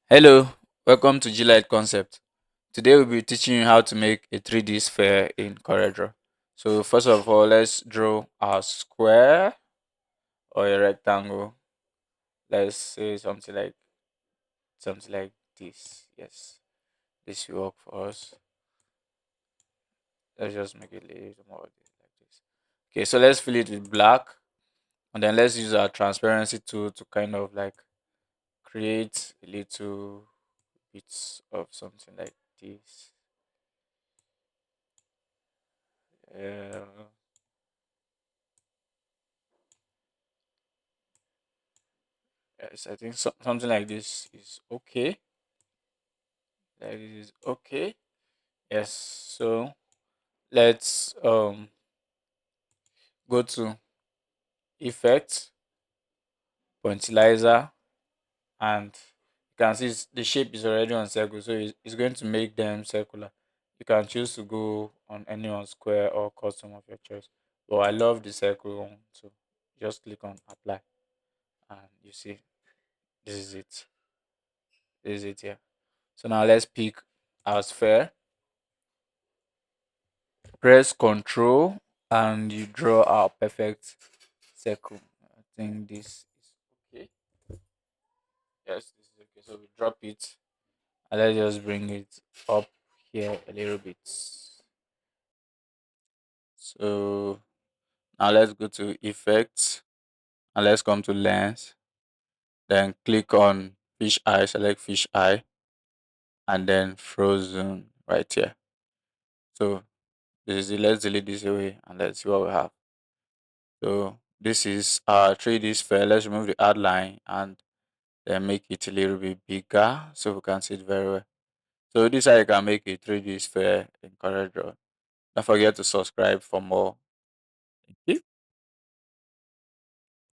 Hello, welcome to G-Lite Concept. Today we'll be teaching you how to make a 3D sphere in Coreldraw. So first of all, let's draw a square or a rectangle. Let's say something like this. Yes, this will work for us. Let's just make it a little more like this. Okay, so let's fill it with black, and then let's use our transparency tool to kind of like create a little bits of something like this. Uh, Yes, I think something like this is okay. Like this is okay. Yes. So let's go to effect, pointillizer, and you can see the shape is already on circle, so it's going to make them circular. You can choose to go on any one square or custom of your choice. But I love the circle one, so just click on apply, and you see this is it. This is it here. So now let's pick our sphere. Press Control and you draw our perfect circle. I think this is okay. Yes, this is okay. So we drop it and let's just bring it up here a little bit. So now let's go to Effects and let's come to Lens. Then click on Fish Eye, select Fish Eye, and then Frozen right here. So this is it. Let's delete this away and let's see what we have. So this is our 3D sphere. Let's remove the outline and then make it a little bit bigger so we can see it very well. So this is how you can make a 3D sphere in CorelDRAW. Don't forget to subscribe for more. Thank you.